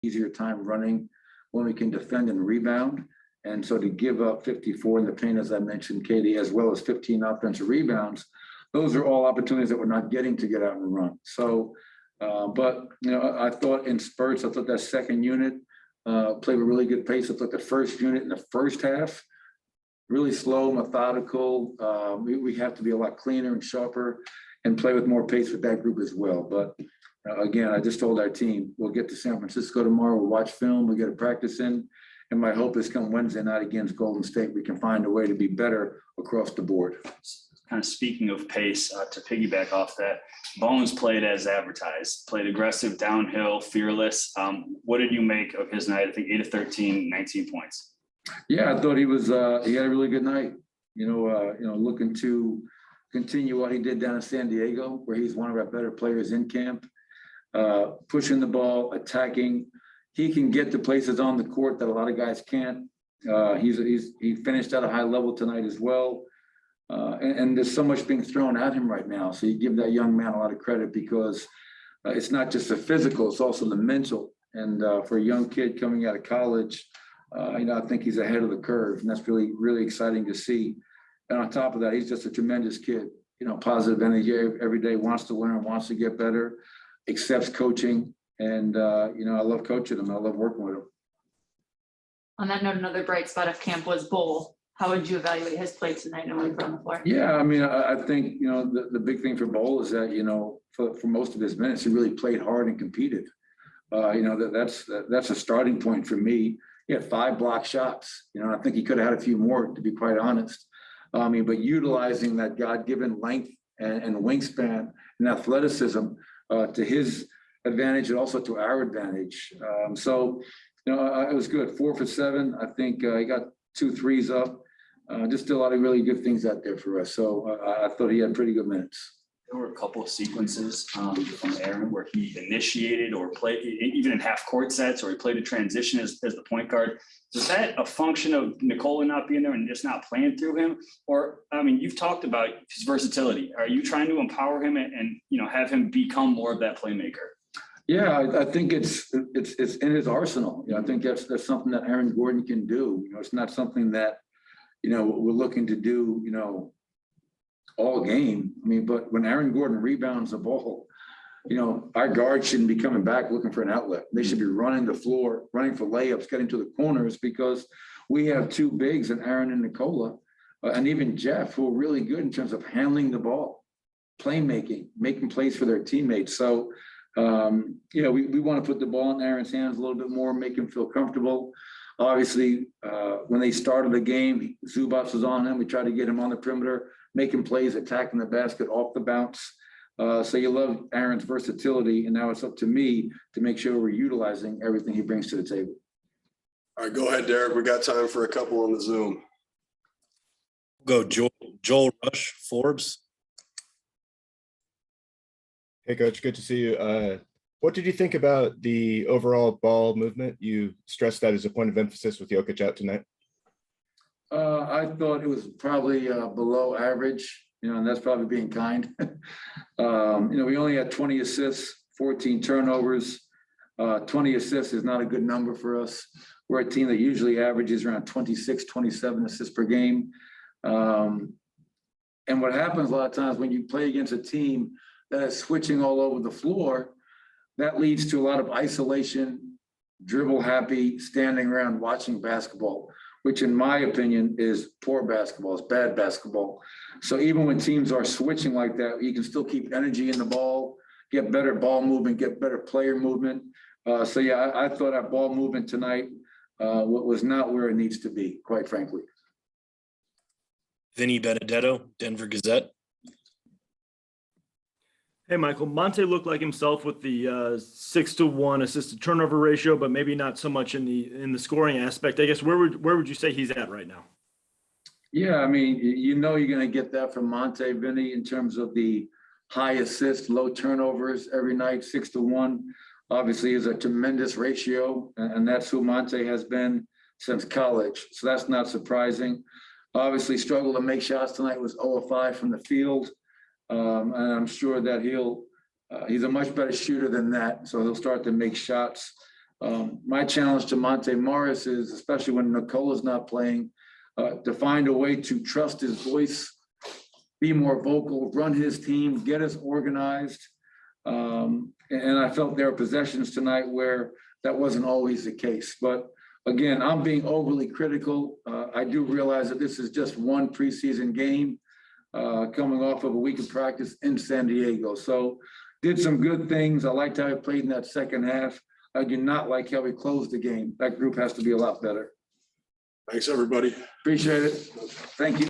easier time running when we can defend and rebound. And so to give up 54 in the paint, as I mentioned, Katie, as well as 15 offensive rebounds, those are all opportunities that we're not getting to get out and run. So, but, I thought in spurts, I thought that second unit played with really good pace. I thought the first unit in the first half, really slow, methodical. We have to be a lot cleaner and sharper and play with more pace with that group as well. But again, I just told our team, we'll get to San Francisco tomorrow, we'll watch film, we'll get a practice in. And my hope is come Wednesday night against Golden State, we can find a way to be better across the board. Kind of speaking of pace, to piggyback off that, Bones played as advertised, played aggressive, downhill, fearless. What did you make of his night? I think 8 of 13, 19 points. Yeah, I thought he was, he had a really good night. Looking to continue what he did down in San Diego, where he's one of our better players in camp, pushing the ball, attacking. He can get to places on the court that a lot of guys can't. He finished at a high level tonight as well. And there's so much being thrown at him right now. So you give that young man a lot of credit because it's not just the physical, it's also the mental. And for a young kid coming out of college, I think he's ahead of the curve, and that's really, really exciting to see. And on top of that, he's just a tremendous kid, positive energy every day, wants to learn, wants to get better, accepts coaching. And, I love coaching him. I love working with him. On that note, another bright spot of camp was Bol. How would you evaluate his play tonight and when he was on the floor? Yeah, I think, the big thing for Bol is that, for most of his minutes, he really played hard and competed. That's a starting point for me. He had 5 block shots. I think he could have had a few more, to be quite honest. But utilizing that God-given length and wingspan and athleticism to his advantage and also to our advantage. It was good. 4 for 7. I think he got 2 threes up. Just a lot of really good things out there for us. So I thought he had pretty good minutes. There were a couple of sequences from Aaron where he initiated or played, even in half court sets, or he played a transition as the point guard. Is that a function of Nikola not being there and just not playing through him? Or, you've talked about his versatility. Are you trying to empower him and have him become more of that playmaker? Yeah, I think it's in his arsenal. I think that's something that Aaron Gordon can do. It's not something that, we're looking to do, all game. But when Aaron Gordon rebounds the ball, our guards shouldn't be coming back looking for an outlet. They should be running the floor, running for layups, getting to the corners, because we have 2 bigs in Aaron and Nikola, and even Jeff, who are really good in terms of handling the ball, playmaking, making plays for their teammates. So, we want to put the ball in Aaron's hands a little bit more, make him feel comfortable. Obviously, when they started the game, Zubats was on him. We tried to get him on the perimeter, making plays, attacking the basket off the bounce. So you love Aaron's versatility, and now it's up to me to make sure we're utilizing everything he brings to the table. All right, go ahead, Derek. We got time for a couple on the Zoom. Go Joel Rush, Forbes. Hey, Coach, good to see you. What did you think about the overall ball movement? You stressed that as a point of emphasis with Jokic out tonight. I thought it was probably below average, and that's probably being kind. We only had 20 assists, 14 turnovers. 20 assists is not a good number for us. We're a team that usually averages around 26, 27 assists per game. And what happens a lot of times when you play against a team that is switching all over the floor, that leads to a lot of isolation, dribble happy, standing around watching basketball, which in my opinion is poor basketball, it's bad basketball. So even when teams are switching like that, you can still keep energy in the ball, get better ball movement, get better player movement. I thought our ball movement tonight was not where it needs to be, quite frankly. Vinny Benedetto, Denver Gazette. Hey, Michael, Monte looked like himself with the 6-to-1 assist to turnover ratio, but maybe not so much in the scoring aspect. I guess where would you say he's at right now? Yeah, you're going to get that from Monte, Vinny, in terms of the high assists, low turnovers every night, 6-to-1. Obviously, is a tremendous ratio, and that's who Monte has been since college. So that's not surprising. Obviously, struggled to make shots tonight, was 0 of 5 from the field. And I'm sure that he's a much better shooter than that. So he'll start to make shots. My challenge to Monte Morris is, especially when Nicola's not playing, to find a way to trust his voice, be more vocal, run his team, get us organized. And I felt there were possessions tonight where that wasn't always the case. But again, I'm being overly critical. I do realize that this is just one preseason game coming off of a week of practice in San Diego. So did some good things. I liked how he played in that second half. I do not like how he closed the game. That group has to be a lot better. Thanks, everybody. Appreciate it. Thank you.